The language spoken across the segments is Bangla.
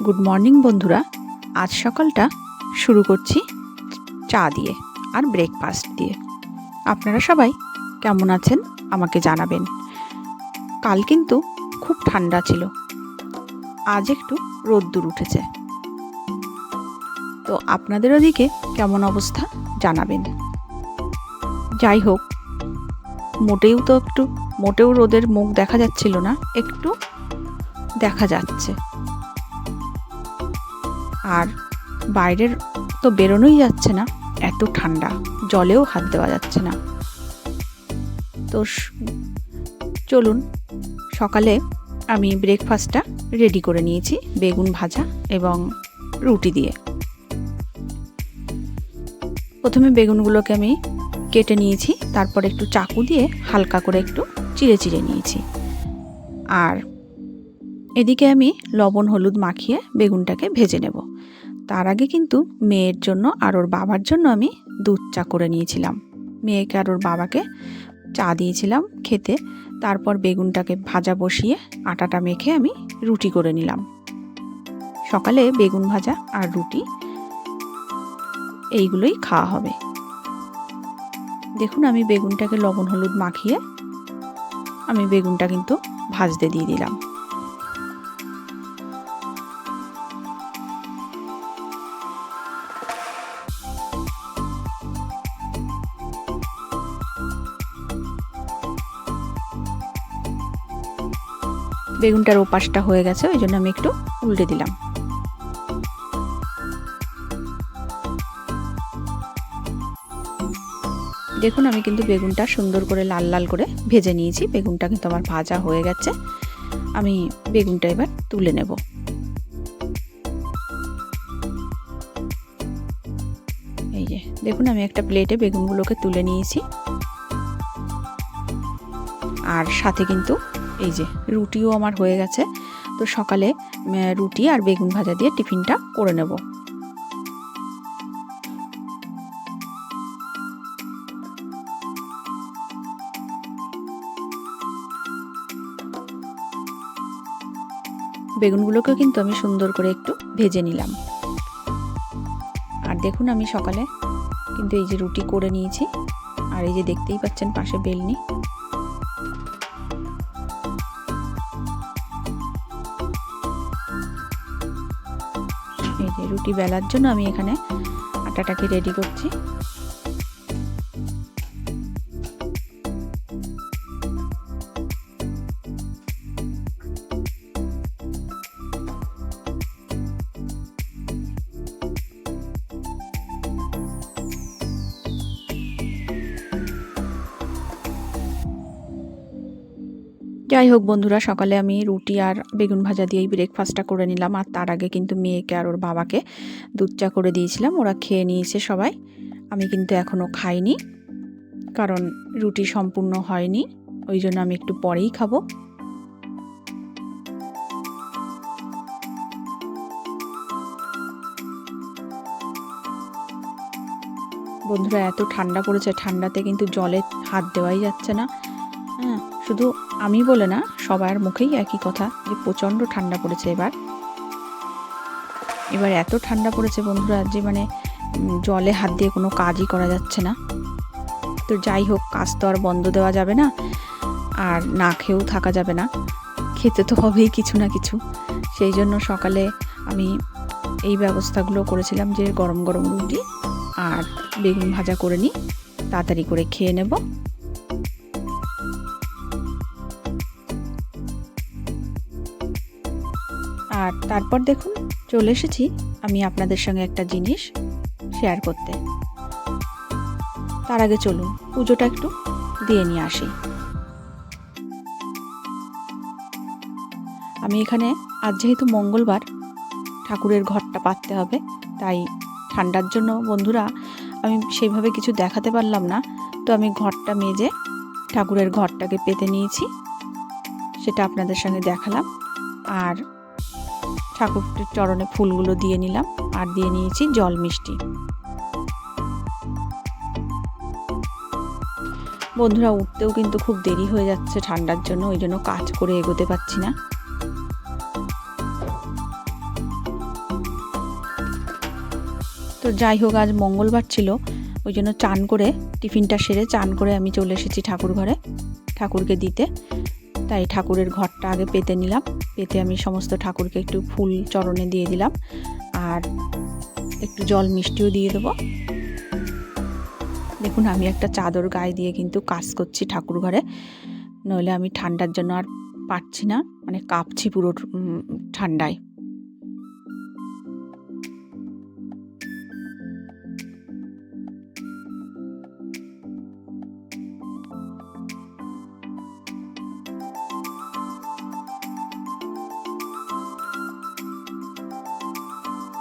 গুড মর্নিং বন্ধুরা। আজ সকালটা শুরু করছি চা দিয়ে আর ব্রেকফাস্ট দিয়ে। আপনারা সবাই কেমন আছেন আমাকে জানাবেন। কাল কিন্তু খুব ঠান্ডা ছিল, আজ একটু রোদ্দুর উঠেছে। তো আপনাদের ওদিকে কেমন অবস্থা জানাবেন। যাই হোক, মোটেও রোদের মুখ দেখা যাচ্ছিল না, একটু দেখা যাচ্ছে। আর বাইরের তো বেরোনোই যাচ্ছে না, এত ঠান্ডা, জলেও হাত দেওয়া যাচ্ছে না। তো চলুন, সকালে আমি ব্রেকফাস্টটা রেডি করে নিয়েছি, বেগুন ভাজা এবং রুটি দিয়ে। প্রথমে বেগুনগুলোকে আমি কেটে নিয়েছি, তারপর একটু চাকু দিয়ে হালকা করে একটু চিড়ে চিড়ে নিয়েছি। আর এদিকে আমি লবণ হলুদ মাখিয়ে বেগুনটাকে ভেজে নেব। তার আগে কিন্তু মেয়ের জন্য আর ওর বাবার জন্য আমি দুধ চা করে নিয়েছিলাম। মেয়েকে আর ওর বাবাকে চা দিয়েছিলাম খেতে। তারপর বেগুনটাকে ভাজা বসিয়ে আটাটা মেখে আমি রুটি করে নিলাম। সকালে বেগুন ভাজা আর রুটি এইগুলোই খাওয়া হবে। দেখুন, আমি বেগুনটাকে লবণ হলুদ মাখিয়ে আমি বেগুনটা কিন্তু ভাজতে দিয়ে দিলাম। বেগুনটার ওপাশটা হয়ে গেছে, ওই জন্য আমি একটু উল্টে দিলাম। দেখুন, আমি কিন্তু বেগুনটা সুন্দর করে লাল লাল করে ভেজে নিয়েছি। বেগুনটা কিন্তু আমার ভাজা হয়ে গেছে। আমি বেগুনটা এবার তুলে নেব। এই যে দেখুন, আমি একটা প্লেটে বেগুনগুলোকে তুলে নিয়েছি। আর সাথে কিন্তু এই যে রুটিও আমার হয়ে গেছে। তো সকালে রুটি আর বেগুন ভাজা দিয়ে টিফিনটা করে নেব। বেগুনগুলোকে কিন্তু আমি সুন্দর করে একটু ভেজে নিলাম। আর দেখুন, আমি সকালে কিন্তু এই যে রুটি করে নিয়েছি। আর এই যে দেখতেই পাচ্ছেন পাশে বেলনি। এই যে রুটি বেলার জন্য আমি এখানে আটাটাকে রেডি করছি। যাই হোক বন্ধুরা, সকালে আমি রুটি আর বেগুন ভাজা দিয়েই ব্রেকফাস্টটা করে নিলাম। আর তার আগে কিন্তু মেয়েকে আর ওর বাবাকে দুধ চা করে দিয়েছিলাম, ওরা খেয়ে নিয়েছে সবাই। আমি কিন্তু এখনও খাইনি, কারণ রুটি সম্পূর্ণ হয়নি, ওই জন্য আমি একটু পরেই খাবো। বন্ধুরা, এত ঠান্ডা পড়েছে, ঠান্ডাতে কিন্তু জলে হাত দেওয়াই যাচ্ছে না। হ্যাঁ, শুধু আমি বলে না, সবার মুখেই একই কথা যে প্রচণ্ড ঠান্ডা পড়েছে। এবার এত ঠান্ডা পড়েছে বন্ধুরা যে জলে হাত দিয়ে কোনো কাজই করা যাচ্ছে না। তো যাই হোক, কাজ তো আর বন্ধ দেওয়া যাবে না, আর না খেয়েও থাকা যাবে না, খেতে তো হবেই কিছু না কিছু। সেই জন্য সকালে আমি এই ব্যবস্থাগুলো করেছিলাম যে গরম গরম রুটি আর বেগুন ভাজা করে নিই, তাড়াতাড়ি করে খেয়ে নেব। আর তারপর দেখুন, চলে এসেছি আমি আপনাদের সঙ্গে একটা জিনিস শেয়ার করতে। তার আগে চলুন পুজোটা একটু দিয়ে নিয়ে আসি। আমি এখানে আজ যেহেতু মঙ্গলবার, ঠাকুরের ঘরটা পাততে হবে, তাই ঠান্ডার জন্য বন্ধুরা আমি সেইভাবে কিছু দেখাতে পারলাম না। তো আমি ঘরটা মেজে ঠাকুরের ঘরটাকে পেতে নিয়েছি, সেটা আপনাদের সঙ্গে দেখালাম। আর ঠাকুরের চরণে ফুলগুলো দিয়ে নিলাম, আর দিয়ে নিয়েছি জল মিষ্টি। বন্ধুরা, উঠতেও কিন্তু খুব দেরি হয়ে যাচ্ছে ঠান্ডার জন্য, ওই জন্য কাজ করে এগোতে পারছি না। তো যাই হোক, আজ মঙ্গলবার ছিল, ওই জন্য চান করে টিফিনটা সেরে চান করে আমি চলে এসেছি ঠাকুর ঘরে ঠাকুরকে দিতে। তাই ঠাকুরের ঘরটা আগে পেতে নিলাম। পেতে আমি সমস্ত ঠাকুরকে একটু ফুল চরণে দিয়ে দিলাম, আর একটু জল মিষ্টিও দিয়ে দেবো। দেখুন, আমি একটা চাদর গায়ে দিয়ে কিন্তু কাজ করছি ঠাকুর ঘরে, নইলে আমি ঠান্ডার জন্য আর পারছি না, মানে কাঁপছি পুরো ঠান্ডায়।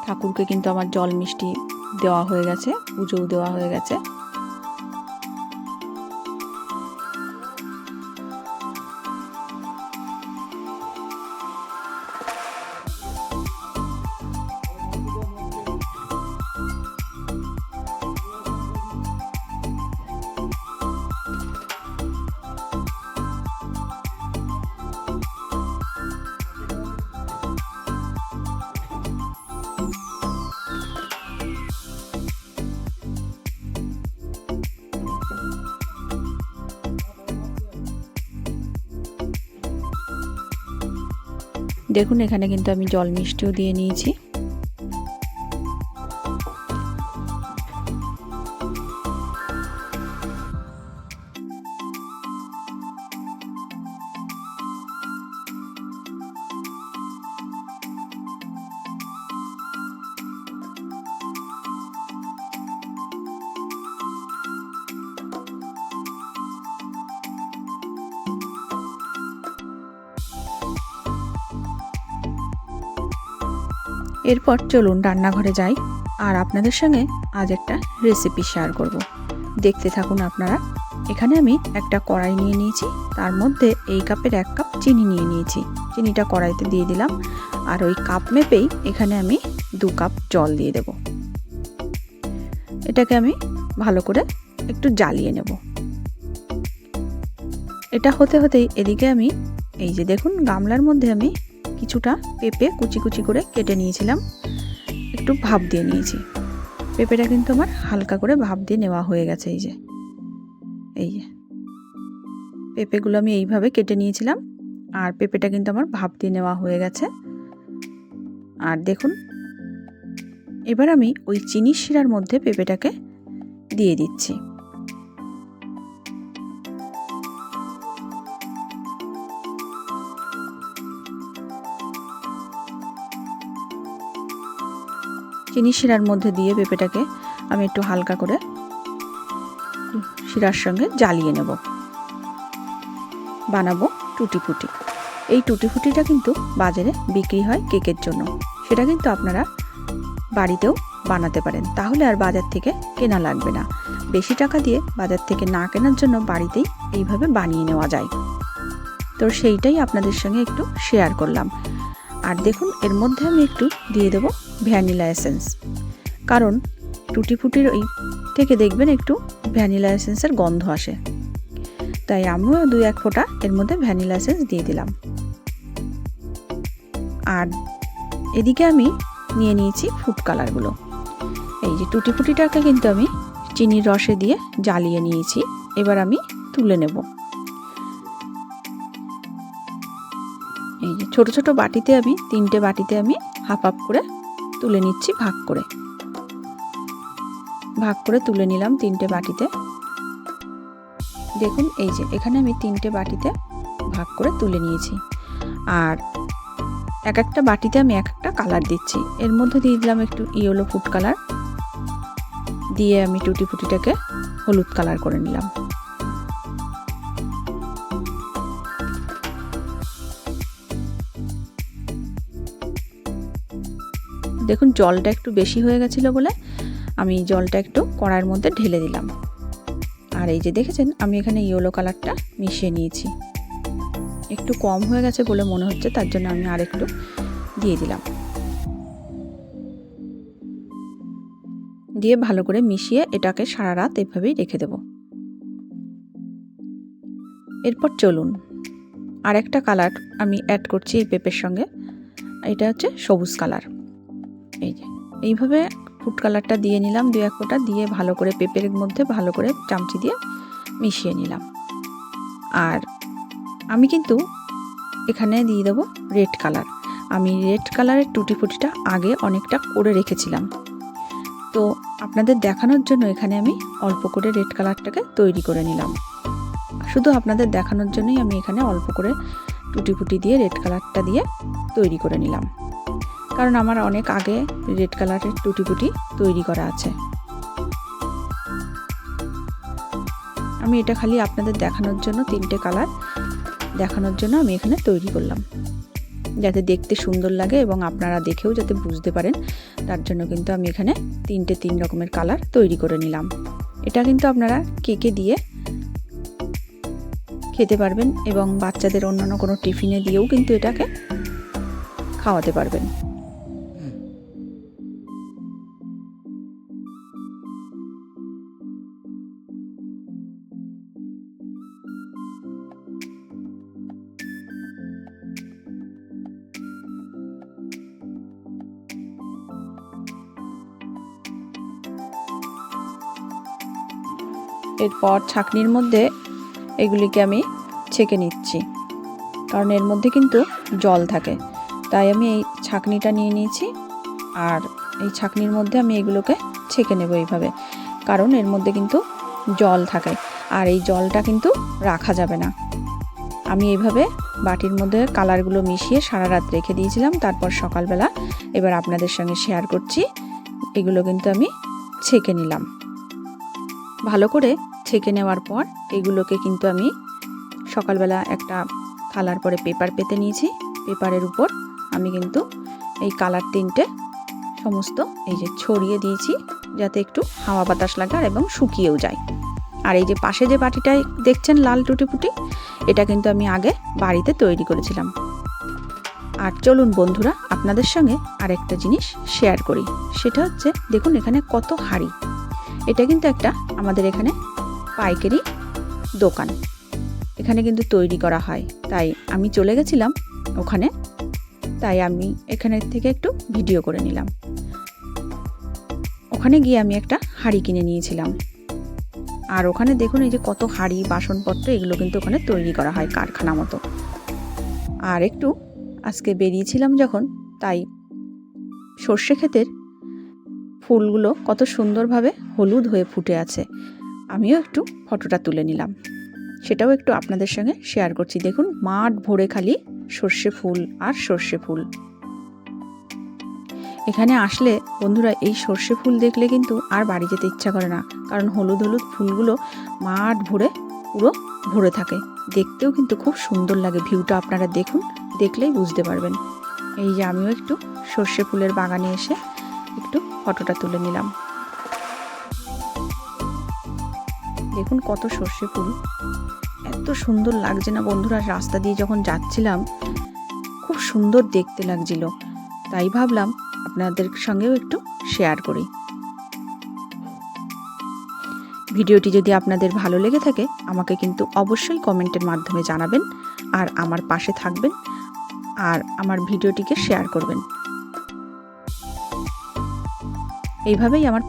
ঠাকুরকে কিন্তু আমার জল মিষ্টি দেওয়া হয়ে গেছে, পুজোও দেওয়া হয়ে গেছে। দেখুন, এখানে কিন্তু আমি জল মিষ্টিও দিয়ে নিয়েছি। এরপর চলুন রান্নাঘরে যাই, আর আপনাদের সঙ্গে আজ একটা রেসিপি শেয়ার করব। দেখতে থাকুন আপনারা। এখানে আমি একটা কড়াই নিয়ে নিয়েছি, তার মধ্যে এই কাপের 1 কাপ চিনি নিয়ে নিয়েছি। চিনিটা কড়াইতে দিয়ে দিলাম, আর ওই কাপ মেপেই এখানে আমি 2 কাপ জল দিয়ে দেব। এটাকে আমি ভালো করে একটু জ্বালিয়ে নেব। এটা হতে হতেই এদিকে আমি এই যে দেখুন, গামলার মধ্যে আমি কিছুটা পেঁপে কুচি কুচি করে কেটে নিয়েছিলাম, একটু ভাপ দিয়ে নিয়েছি। পেঁপেটা কিন্তু আমার হালকা করে ভাপ দিয়ে নেওয়া হয়ে গেছে। এই যে পেঁপেগুলো আমি এইভাবে কেটে নিয়েছিলাম, আর পেঁপেটা কিন্তু আমার ভাপ দিয়ে নেওয়া হয়ে গেছে। আর দেখুন, এবার আমি ওই চিনির শিরার মধ্যে পেঁপেটাকে দিয়ে দিচ্ছি। চিনি শিরার মধ্যে দিয়ে পেঁপেটাকে আমি একটু হালকা করে শিরার সঙ্গে জ্বালিয়ে নেব। বানাবো টুটি ফুটি। এই টুটি ফুটিটা কিন্তু বাজারে বিক্রি হয় কেকের জন্য, সেটা কিন্তু আপনারা বাড়িতেও বানাতে পারেন, তাহলে আর বাজার থেকে কেনা লাগবে না। বেশি টাকা দিয়ে বাজার থেকে না কেনার জন্য বাড়িতেই এইভাবে বানিয়ে নেওয়া যায়। তো সেইটাই আপনাদের সঙ্গে একটু শেয়ার করলাম। আর দেখুন, এর মধ্যে আমি একটু দিয়ে দেবো ভ্যানিলা এসেন্স, কারণ টুটি ফুটির ওই থেকে দেখবেন একটু ভ্যানিলা এসেন্সের গন্ধ আসে, তাই আমিও 2-1 ফোঁটা এর মধ্যে ভ্যানিলা এসেন্স দিয়ে দিলাম। আর এদিকে আমি নিয়ে নিয়েছি ফুড কালারগুলো। এই যে টুটি ফুটিটাকে কিন্তু আমি চিনির রসে দিয়ে জ্বালিয়ে নিয়েছি, এবার আমি তুলে নেব। এই যে ছোট ছোট বাটিতে আমি 3টে বাটিতে আমি হাফ করে তুলে নিচ্ছি, ভাগ করে তুলে নিলাম 3টে বাটিতে। দেখুন, এই যে এখানে আমি 3টে বাটিতে ভাগ করে তুলে নিয়েছি। আর একটা বাটিতে আমি একটা কালার দিচ্ছি। এর মধ্যে দিয়ে দিলাম একটু ইয়েলো ফুড কালার, দিয়ে আমি টুটি ফুটিটাকে হলুদ কালার করে নিলাম। দেখুন, জলটা একটু বেশি হয়ে গেছিলো বলে আমি জলটা একটু কড়াইয়ের মধ্যে ঢেলে দিলাম। আর এই যে দেখেছেন, আমি এখানে ইয়েলো কালারটা মিশিয়ে নিয়েছি। একটু কম হয়ে গেছে বলে মনে হচ্ছে, তার জন্য আমি আর একটু দিয়ে দিলাম। দিয়ে ভালো করে মিশিয়ে এটাকে সারা রাত এভাবেই রেখে দেব। এরপর চলুন আর একটা কালার আমি অ্যাড করছি এই পেঁপের সঙ্গে। এটা হচ্ছে সবুজ কালার। এই যে এইভাবে ফুড কালারটা দিয়ে নিলাম 2-1 ফোঁটা, দিয়ে ভালো করে পেঁপের মধ্যে ভালো করে চামচি দিয়ে মিশিয়ে নিলাম। আর আমি কিন্তু এখানে দিয়ে দেবো রেড কালার। আমি রেড কালারের টুটি ফুটিটা আগে অনেকটা করে রেখেছিলাম, তো আপনাদের দেখানোর জন্য এখানে আমি অল্প করে রেড কালারটাকে তৈরি করে নিলাম। শুধু আপনাদের দেখানোর জন্যই আমি এখানে অল্প করে টুটি ফুটি দিয়ে রেড কালারটা দিয়ে তৈরি করে নিলাম, কারণ আমার অনেক আগে রেড কালারের টুটি ফুটি তৈরি করা আছে। আমি এটা খালি আপনাদের দেখানোর জন্য 3টে কালার দেখানোর জন্য আমি এখানে তৈরি করলাম, যাতে দেখতে সুন্দর লাগে এবং আপনারা দেখেও যাতে বুঝতে পারেন, তার জন্য কিন্তু আমি এখানে 3 রকমের কালার তৈরি করে নিলাম। এটা কিন্তু আপনারা কেকে দিয়ে খেতে পারবেন এবং বাচ্চাদের অন্যান্য কোনো টিফিনে দিয়েও কিন্তু এটাকে খাওয়াতে পারবেন। এরপর ছাঁকনির মধ্যে এগুলিকে আমি ছেঁকে নিচ্ছি, কারণ এর মধ্যে কিন্তু জল থাকে, তাই আমি এই ছাঁকনিটা নিয়ে নিয়েছি। আর এই ছাঁকনির মধ্যে আমি এগুলোকে ছেঁকে নেব এইভাবে, কারণ এর মধ্যে কিন্তু জল থাকে আর এই জলটা কিন্তু রাখা যাবে না। আমি এইভাবে বাটির মধ্যে কালারগুলো মিশিয়ে সারা রাত রেখে দিয়েছিলাম, তারপর সকালবেলা এবার আপনাদের সঙ্গে শেয়ার করছি। এগুলো কিন্তু আমি ছেঁকে নিলাম। ভালো করে ছেঁকে নেওয়ার পর এগুলোকে কিন্তু আমি সকালবেলা একটা থালার পরে পেপার পেতে নিয়েছি। পেপারের উপর আমি কিন্তু এই কালার 3টে সমস্ত এই যে ছড়িয়ে দিয়েছি, যাতে একটু হাওয়া বাতাস লাগে আর এবং শুকিয়েও যায়। আর এই যে পাশে যে বাটিটা দেখছেন লাল টুটি ফুটি, এটা কিন্তু আমি আগে বাড়িতে তৈরি করেছিলাম। আর চলুন বন্ধুরা আপনাদের সঙ্গে আরেকটা জিনিস শেয়ার করি, সেটা হচ্ছে দেখুন এখানে কত হাঁড়ি। এটা কিন্তু একটা আমাদের এখানে পাইকারি দোকান, এখানে কিন্তু তৈরি করা হয়, তাই আমি চলে গেছিলাম ওখানে, তাই আমি এখানে থেকে একটু ভিডিও করে নিলাম। ওখানে গিয়ে আমি একটা হাঁড়ি কিনে নিয়েছিলাম। আর ওখানে দেখুন এই যে কত হাঁড়ি বাসনপত্র, এগুলো কিন্তু ওখানে তৈরি করা হয় কারখানা মতো। আর একটু আজকে বেরিয়েছিলাম যখন, তাই সর্ষে ক্ষেতের ফুলগুলো কত সুন্দরভাবে হলুদ হয়ে ফুটে আছে, আমিও একটু ফটোটা তুলে নিলাম, সেটাও একটু আপনাদের সঙ্গে শেয়ার করছি। দেখুন মাঠ ভরে খালি সর্ষে ফুল আর সর্ষে ফুল। এখানে আসলে বন্ধুরা এই সর্ষে ফুল দেখলে কিন্তু আর বাড়ি যেতে ইচ্ছা করে না, কারণ হলুদ হলুদ ফুলগুলো মাঠ ভরে পুরো ভরে থাকে, দেখতেও কিন্তু খুব সুন্দর লাগে। ভিউটা আপনারা দেখুন, দেখলেই বুঝতে পারবেন। এই যে আমিও একটু সর্ষে ফুলের বাগানে এসে একটু ফটোটা তুলে নিলাম। দেখুন কত সর্ষে ফুল, এত সুন্দর লাগছে না বন্ধুরা। রাস্তা দিয়ে যখন যাচ্ছিলাম খুব সুন্দর দেখতে লাগছিল, তাই ভাবলাম আপনাদের সঙ্গেও একটু শেয়ার করি। ভিডিওটি যদি আপনাদের ভালো লেগে থাকে আমাকে কিন্তু অবশ্যই কমেন্টের মাধ্যমে জানাবেন, আর আমার পাশে থাকবেন, আর আমার ভিডিওটিকে শেয়ার করবেন। এইভাবেই আমার